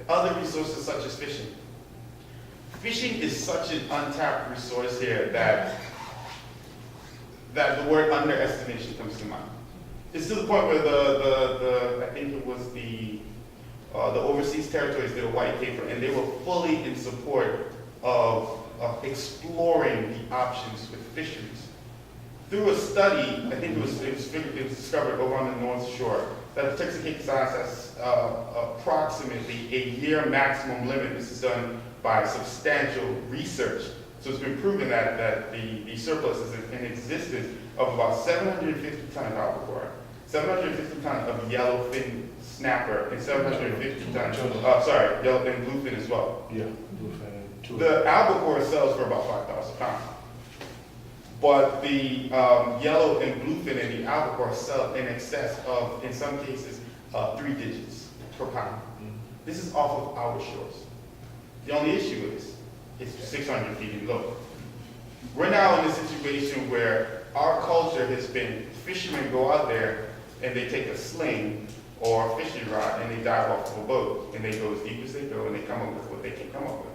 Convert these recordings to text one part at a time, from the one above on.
Other resources such as fishing. Fishing is such an untapped resource here that the word underestimation comes to mind. It's to the point where I think it was the overseas territories did a white paper, and they were fully in support of exploring the options with fisheries. Through a study, I think it was discovered over on the North Shore that the Turks and Caicos has approximately a year maximum limit. This is done by substantial research. So it's been proven that the surplus is in existence of about 750 ton of albacore, 750 ton of yellowfin snapper, and 750 ton, yellow and bluefin as well. Yeah, bluefin too. The albacore sells for about 5,000 pounds. But the yellow and bluefin and the albacore sell in excess of, in some cases, 3 digits per pound. This is off of our shores. The only issue is, it's 600 feet in low. We're now in a situation where our culture has been, fishermen go out there and they take a sling or a fishing rod and they dive off of a boat and they go as deep as they go and they come up with what they can come up with.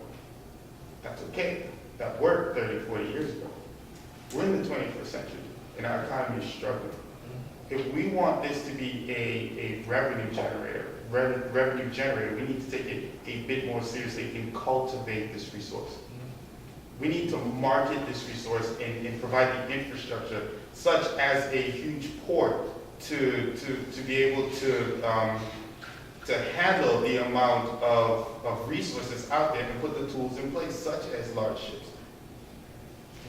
That's okay. That worked 30, 40 years ago. We're in the 21st century and our economy is struggling. If we want this to be a revenue generator, we need to take it a bit more seriously and cultivate this resource. We need to market this resource and provide the infrastructure, such as a huge port to be able to handle the amount of resources out there and put the tools in place, such as large ships.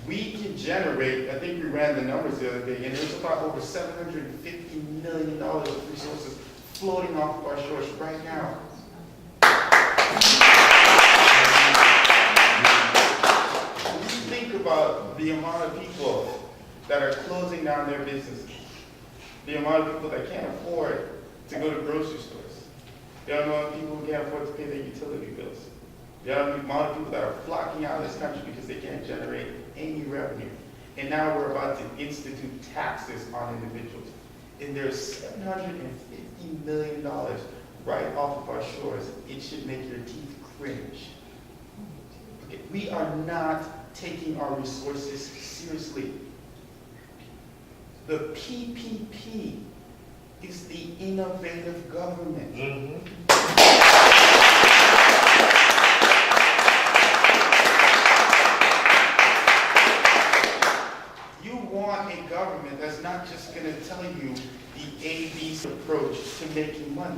We can generate, I think we ran the numbers the other day, and there's about over $750 million of resources floating off of our shores right now. When you think about the amount of people that are closing down their businesses, the amount of people that can't afford to go to grocery stores, the amount of people who can't afford to pay their utility bills, the amount of people that are flocking out of this country because they can't generate any revenue. And now we're about to institute taxes on individuals. And there's $750 million right off of our shores. It should make your teeth cringe. Okay, we are not taking our resources seriously. The PPP is the innovative government. Government that's not just going to tell you the ABC approach to making money.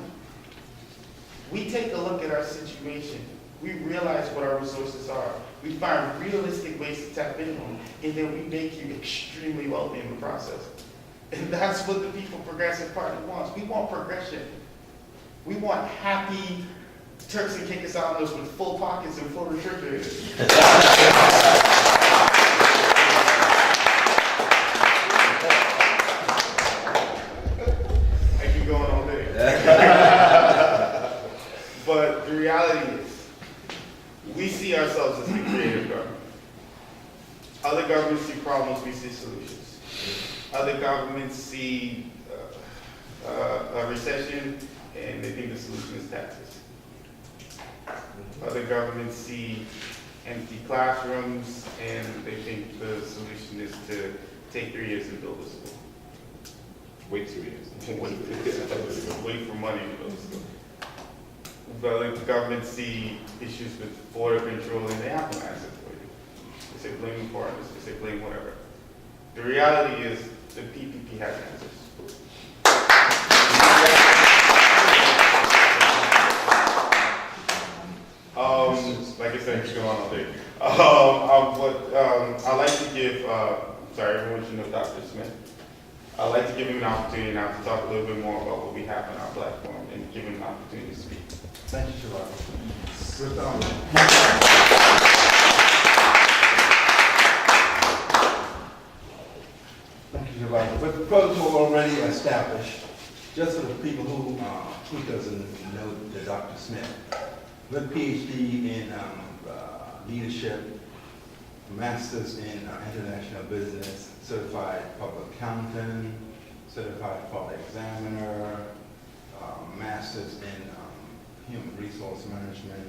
We take a look at our situation. We realize what our resources are. We find realistic ways to tap into them, and then we make you extremely wealthy in the process. And that's what the People Progressive Party wants. We want progression. We want happy Turks and Caicos Islanders with full pockets and full refrigerators. But the reality is, we see ourselves as the creative government. Other governments see problems, we see solutions. Other governments see a recession, and they think the solution is taxes. Other governments see empty classrooms, and they think the solution is to take 3 years and build a school. Wait 2 years. Wait for money to build a school. But the government see issues with border control, and they have no answer for you. They say blame foreigners, they say blame whatever. The reality is the PPP has answers. Like I said, I could go on all day. I like to give, sorry, everyone should know Dr. Smith. I'd like to give him an opportunity now to talk a little bit more about what we have on our platform and give him an opportunity to speak. Thank you, Zhavargo. Thank you, Zhavargo. But the protocol already established, just for the people who doesn't know the Dr. Smith, with PhD in leadership, master's in international business, certified public accountant, certified public examiner, master's in human resource management,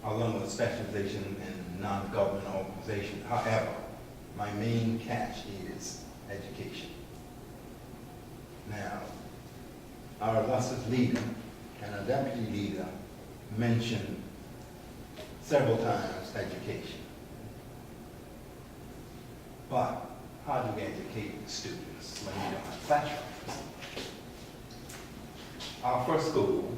along with specialization in non-government organization. However, my main catch is education. Now, our illustrious leader and our deputy leader mentioned several times education. But how do we educate the students when we don't have classrooms? Our first goal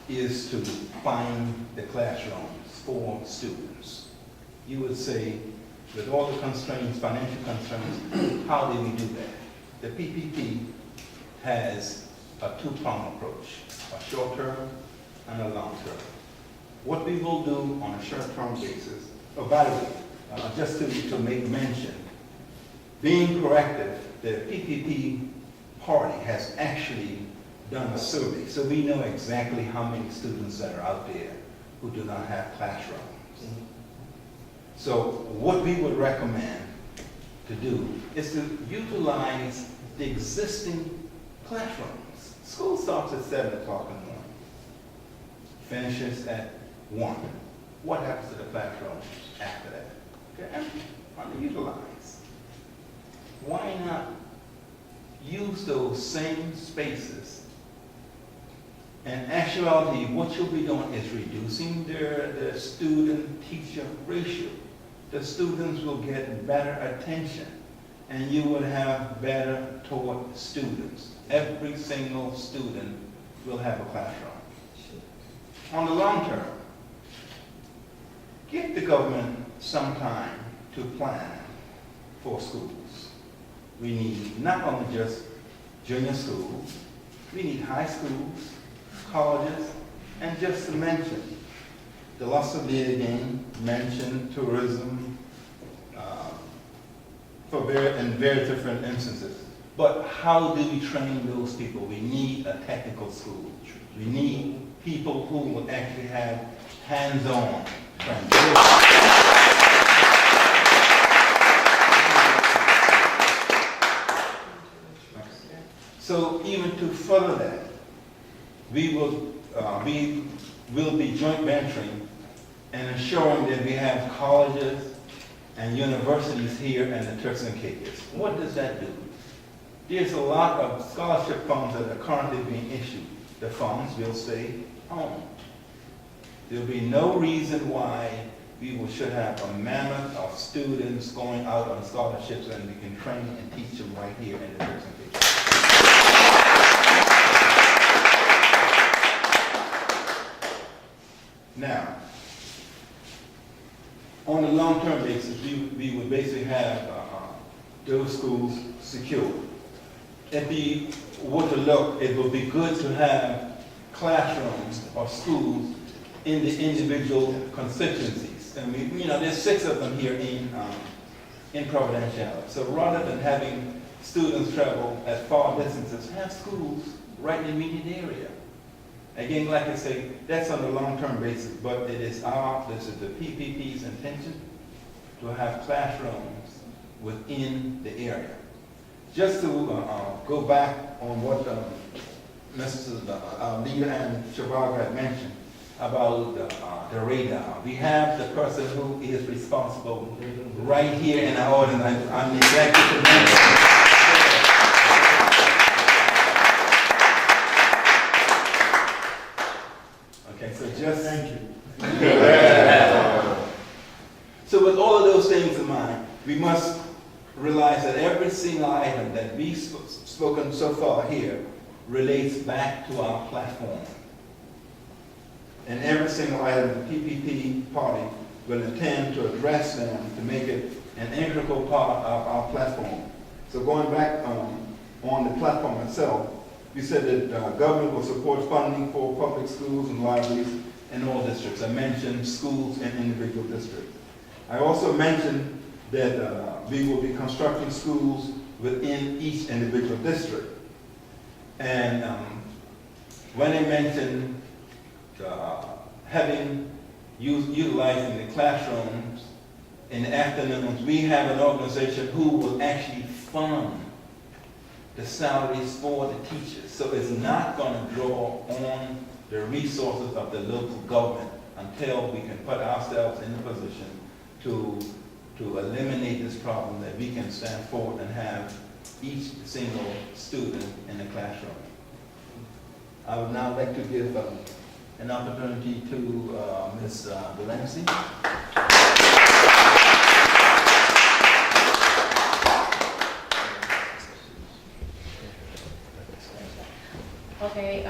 is to find the classrooms for students. You would say, with all the constraints, financial constraints, how do we do that? The PPP has a two-pronged approach, a short-term and a long-term. What we will do on a short-term basis, oh, by the way, just to make mention, being corrective, the PPP party has actually done a survey, so we know exactly how many students that are out there who do not have classrooms. So what we would recommend to do is to utilize the existing classrooms. School starts at 7 o'clock in the morning, finishes at 1. What happens to the classrooms after that? Okay, underutilized. Why not use those same spaces? In actuality, what you'll be doing is reducing the student-teacher ratio. The students will get better attention, and you will have better taught students. Every single student will have a classroom. On the long term, give the government some time to plan for schools. We need not only just junior schools, we need high schools, colleges, and just to mention, the loss of the again mentioned tourism in very different instances. But how do we train those people? We need a technical school. We need people who will actually have hands-on training. So even to further that, we will be joint venturing and ensuring that we have colleges and universities here in the Turks and Caicos. What does that do? There's a lot of scholarship funds that are currently being issued. The funds will stay home. There'll be no reason why we should have a mammoth of students going out on scholarships and we can train and teach them right here in the Turks and Caicos. Now, on a long-term basis, we would basically have those schools secured. If we were to look, it would be good to have classrooms or schools in the individual constituencies. And there's 6 of them here in Providencial. So rather than having students travel at far distances, have schools right in the immediate area. Again, like I say, that's on a long-term basis, but this is the PPP's intention to have classrooms within the area. Just to go back on what Mrs. Leader and Zhavargo had mentioned about the radar. We have the person who is responsible right here in our audience. I'm the executive member. Okay, so just thank you. So with all of those things in mind, we must realize that every single item that we've spoken so far here relates back to our platform. And every single item the PPP party will intend to address them to make it an integral part of our platform. So going back on the platform itself, we said that government will support funding for public schools and libraries in all districts. I mentioned schools in individual districts. I also mentioned that we will be constructing schools within each individual district. And when I mentioned utilizing the classrooms in the afternoons, we have an organization who will actually fund the salaries for the teachers. So it's not going to draw on the the resources of the local government until we can put ourselves in a position to eliminate this problem, that we can stand forward and have each single student in the classroom. I would now like to give an opportunity to Ms. Delancey. Okay,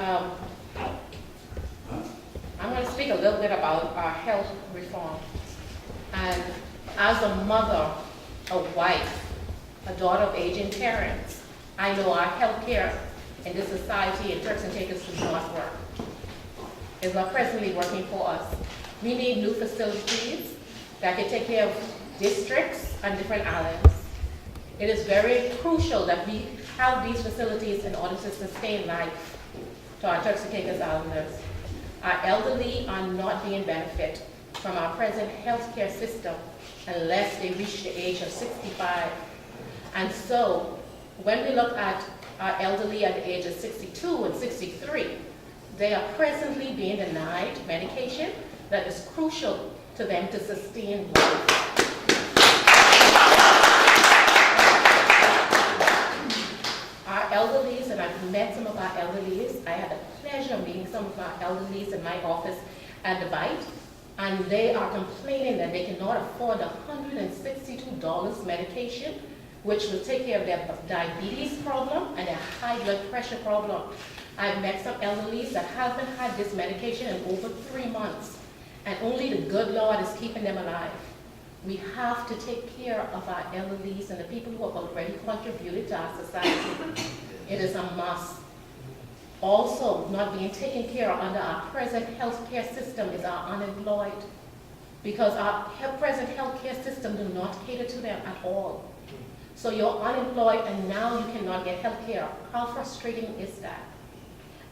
I'm going to speak a little bit about our health reform. And as a mother, a wife, a daughter of aging parents, I know our health care in this society in Turks and Caicos does not work. It's not presently working for us. We need new facilities that can take care of districts and different islands. It is very crucial that we have these facilities in order to sustain life to our Turks and Caicos Islanders. Our elderly are not being benefited from our present healthcare system unless they reach the age of 65. And so, when we look at our elderly at the age of 62 and 63, they are presently being denied medication that is crucial to them to sustain life. Our elderlies, and I've met some of our elderlies, I had the pleasure of meeting some of our elderlies in my office at the Bite, and they are complaining that they cannot afford the $162 medication, which will take care of their diabetes problem and their high blood pressure problem. I've met some elderlies that haven't had this medication in over 3 months, and only the good Lord is keeping them alive. We have to take care of our elderlies and the people who have already contributed to our society. It is a must. Also, not being taken care of under our present healthcare system is our unemployed, because our present healthcare system does not cater to them at all. So you're unemployed and now you cannot get health care. How frustrating is that?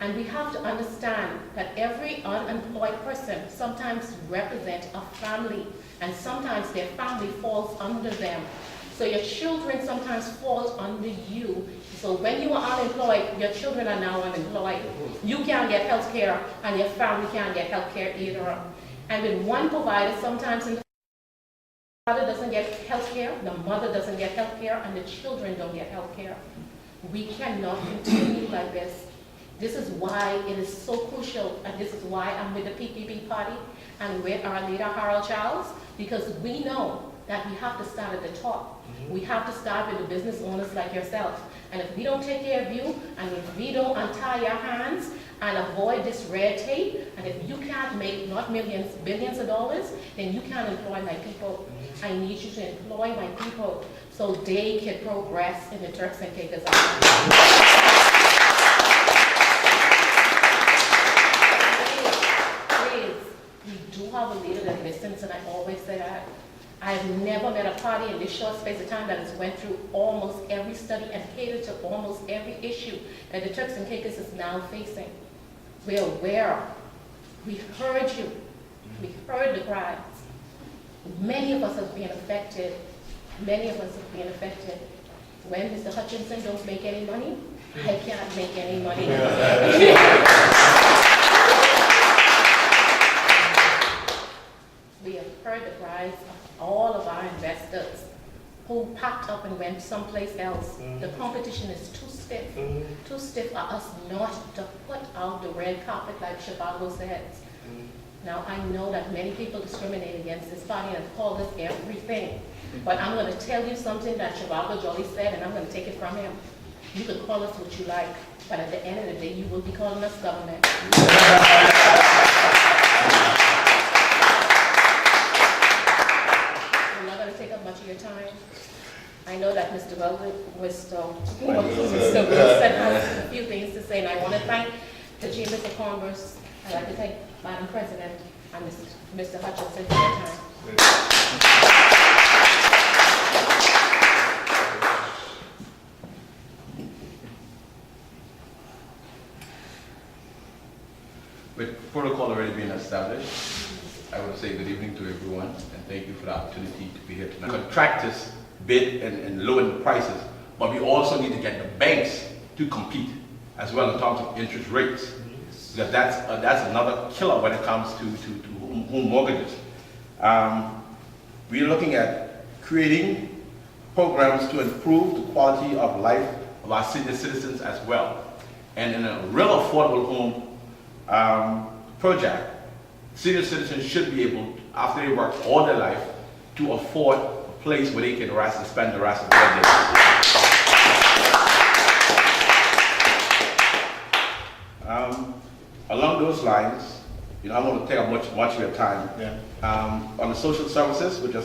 And we have to understand that every unemployed person sometimes represents a family, and sometimes their family falls under them. So your children sometimes fall under you. So when you are unemployed, your children are now unemployed. You can't get health care and your family can't get health care either. And with one provider, sometimes the father doesn't get health care, the mother doesn't get health care, and the children don't get health care. We cannot continue like this. This is why it is so crucial, and this is why I'm with the PPP party and with our leader, Harold Charles, because we know that we have to start at the top. We have to start with the business owners like yourself. And if we don't take care of you, and if we don't untie your hands and avoid this red tape, and if you can't make not millions, billions of dollars, then you can't employ my people. I need you to employ my people so they can progress in the Turks and Caicos Islands. We do have a leader that listens, and I always say that. I've never met a party in this short space of time that has went through almost every study and catered to almost every issue that the Turks and Caicos is now facing. We're aware. We heard you. We heard the cries. Many of us have been affected. Many of us have been affected. When Mr. Hutchinson don't make any money, I can't make any money. We have heard the cries of all of our investors who packed up and went someplace else. The competition is too stiff. Too stiff for us not to put out the red carpet like Zhavargo says. Now, I know that many people discriminate against this party and call us everything. But I'm going to tell you something that Zhavargo Jolly said, and I'm going to take it from him. You can call us what you like, but at the end of the day, you will be calling us government. I'm not going to take up much of your time. I know that Mr. Wilson has a few things to say, and I want to thank the Chambers of Commerce. I'd like to thank Madam President and Mr. Hutchinson for their time. With protocol already being established, I want to say good evening to everyone and thank you for the opportunity to be here tonight. Contractors bid and lower the prices, but we also need to get the banks to compete as well in terms of interest rates. because that's another killer when it comes to home mortgages. We're looking at creating programs to improve the quality of life of our senior citizens as well. And in a real affordable home project, senior citizens should be able, after they work all their life, to afford a place where they can rest and spend the rest of their days. Along those lines, I want to take up much of your time. Yeah. On the social services, which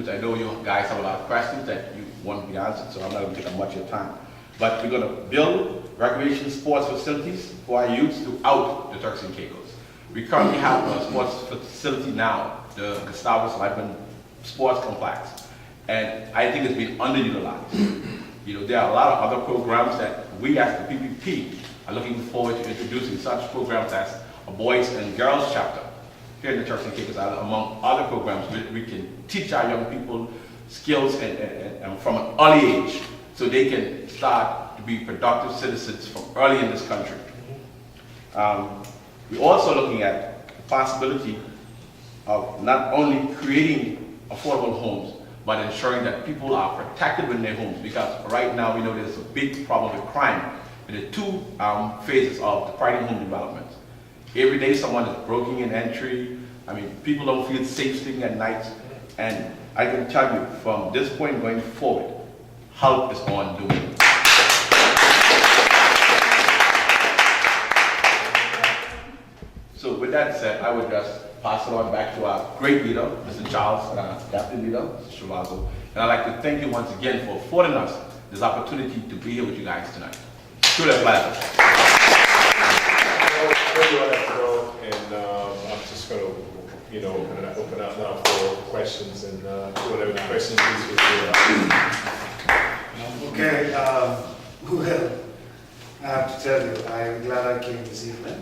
I know you guys have a lot of questions that you want to be answered, so I'm not going to take up much of your time. But we're going to build recreation sports facilities for our youth throughout the Turks and Caicos. We currently have a sports facility now, the Gustavus Lippmann Sports Complex, and I think it's been underutilized. There are a lot of other programs that we as the PPP are looking forward to introducing, such programs as a Boys and Girls chapter here in the Turks and Caicos, among other programs where we can teach our young people skills and from an early age, so they can start to be productive citizens from early in this country. We're also looking at the possibility of not only creating affordable homes, but ensuring that people are protected in their homes, because right now we know there's a big problem with crime in the two phases of the private home development. Every day someone is breaking in entry. People don't feel safe sleeping at night, and I can tell you from this point going forward, help is on the way. So with that said, I would just pass it on back to our great leader, Mr. Charles, and our deputy leader, Mr. Zhavargo. And I'd like to thank you once again for affording us this opportunity to be here with you guys tonight. Truly a pleasure. And I'm just going to, open up now for questions and whatever the questions is. Okay, well, I have to tell you, I'm glad I came this evening.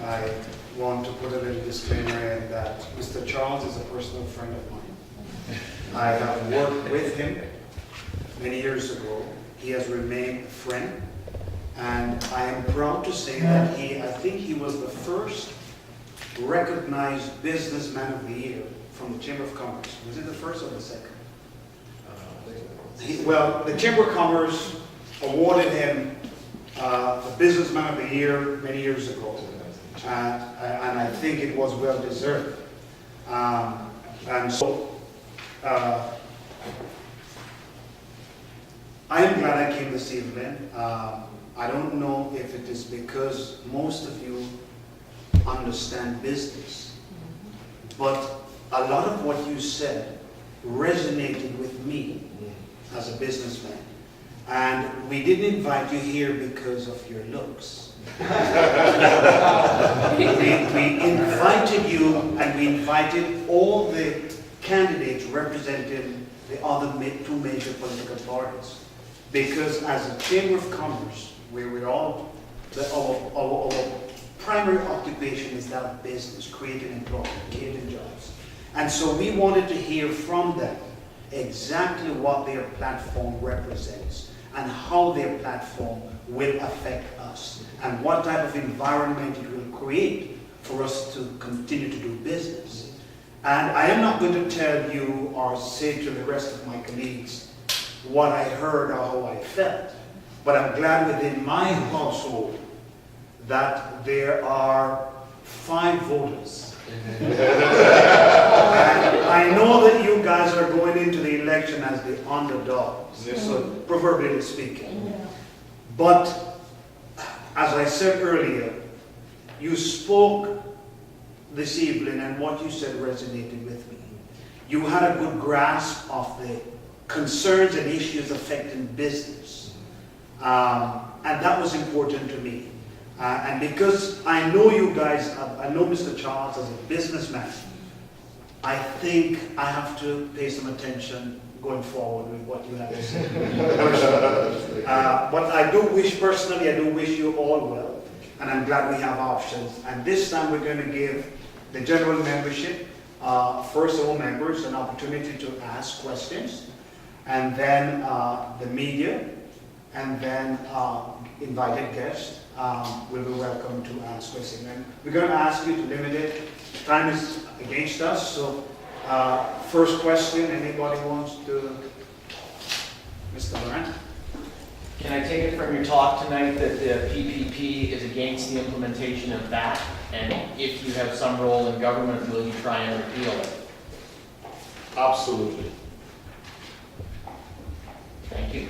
I want to put a little disclaimer in that Mr. Charles is a personal friend of mine. I have worked with him many years ago. He has remained a friend. And I am proud to say that I think he was the first recognized businessman of the year from the Chamber of Commerce. Was it the first or the second? The Chamber of Commerce awarded him the Businessman of the Year many years ago. And I think it was well deserved. And so, I am glad I came this evening. I don't know if it is because most of you understand business, but a lot of what you said resonated with me as a businessman. And we didn't invite you here because of your looks. we invited you, and we invited all the candidates representing the other two major political parties. Because as a Chamber of Commerce, where we're all, our primary occupation is that of business, creating employment, creating jobs. And so we wanted to hear from them exactly what their platform represents and how their platform will affect us and what type of environment it will create for us to continue to do business. And I am not going to tell you or say to the rest of my colleagues what I heard or how I felt. But I'm glad within my household that there are 5 voters. And I know that you guys are going into the election as the underdogs, so proverbially speaking. But as I said earlier, you spoke this evening and what you said resonated with me. You had a good grasp of the concerns and issues affecting business. And that was important to me. And because I know you guys, I know Mr. Charles as a businessman, I think I have to pay some attention going forward with what you have to say. But I do wish, personally, I do wish you all well. And I'm glad we have options. And this time we're going to give the general membership, first all members, an opportunity to ask questions. And then the media, and then invited guests, will be welcome to ask questions. And we're going to ask you to limit it. Time is against us, so first question, anybody wants to? Mr. Durant? Can I take it from your talk tonight that the PPP is against the implementation of that? And if you have some role in government, will you try and repeal it? Absolutely. Thank you.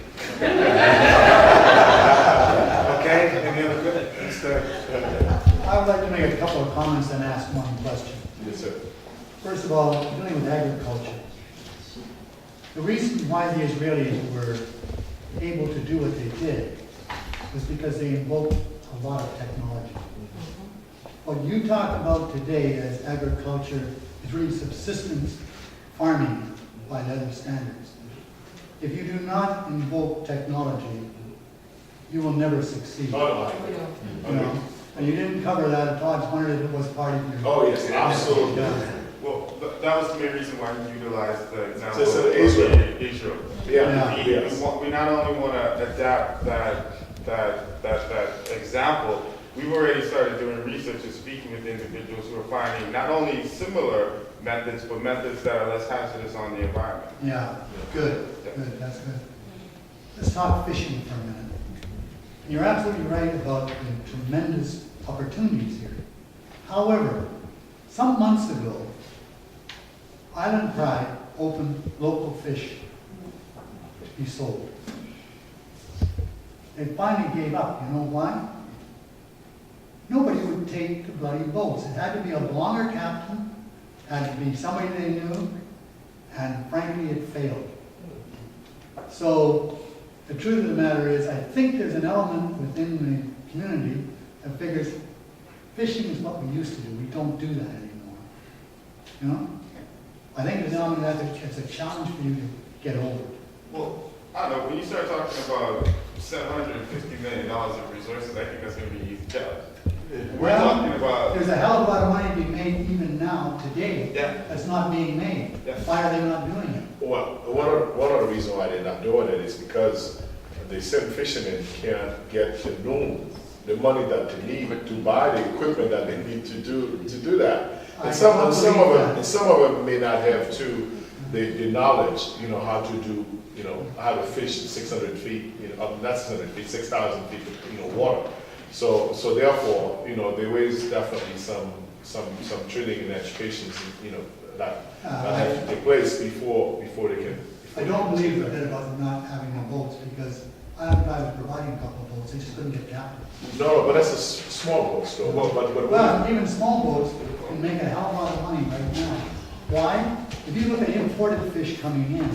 Okay, any other good? Mr. I would like to make a couple of comments and ask one question. Yes, sir. First of all, dealing with agriculture. The reason why the Israelis were able to do what they did was because they invoked a lot of technology. What you talk about today as agriculture is really subsistence farming by other standards. If you do not invoke technology, you will never succeed. Oh, You know? And you didn't cover that at all. I just wondered if it was part of your. oh, yes, absolutely. Yeah. Well, that was the main reason why we utilized the example So of Israel. Yeah, Yeah. yes. We not only want to adapt that example, we've already started doing research and speaking with individuals who are finding not only similar methods, but methods that are less hazardous on the environment. Yeah, good, that's good. Let's talk fishing for a minute. You're absolutely right about the tremendous opportunities here. However, some months ago, Island Pride opened local fish to be sold. They finally gave up. You know why? Nobody would take the bloody boats. It had to be a bellonger captain, had to be somebody they knew, and frankly, it failed. So, the truth of the matter is, I think there's an element within the community that figures fishing is what we used to do. We don't do that anymore. You know? I think there's an element that it's a challenge for you to get over. Well, I don't know, when you start talking about $750 million of resources, I think that's going to be a huge challenge. We're talking about, There's a hell of a lot of money being made even now, today, Yeah. that's not being made. Yeah. Why are they not doing it? Well, one of the reasons why they're not doing it is because the same fishermen can't get the money that they need to buy the equipment that they need to do that. I And some don't of believe that. them, and some of them may not have the knowledge, how to do, how to fish 600 feet, not 600 feet, 6,000 feet, water. So therefore, there is definitely some training and education, that have to take place before they can. I don't believe a bit about not having the boats, because Island Pride was providing a couple of boats, they just couldn't get captains. No, but that's a small boat still. But Well, even small boats can make a hell of a lot of money right now. Why? If you look at imported fish coming in,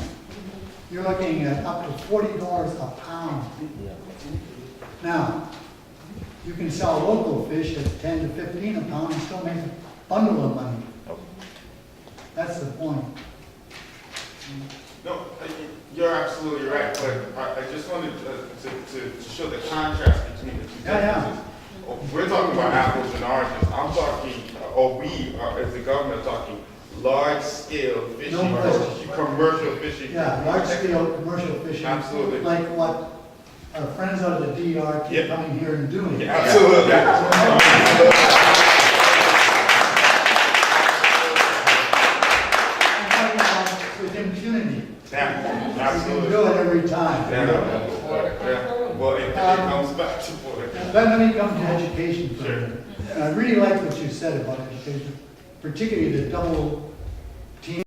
you're looking at up to $40 a pound. Now, you can sell local fish at 10 to 15 a pound and still make a bundle of money. That's the point. no, you're absolutely right, but I just wanted to show the contrast between the two. Yeah. We're talking about apples and oranges. I'm talking, we are, as the government, talking large-scale fishing, No question. commercial fishing. Yeah, large-scale commercial fishing. Absolutely. Like what our friends out of the DR keep Yeah. coming here and doing. Yeah, absolutely. With impunity. Yeah, You can absolutely. do it every time. Yeah. Well, it comes back to border. Let me come to education for a Sure. minute. And I really like what you said about education, particularly the double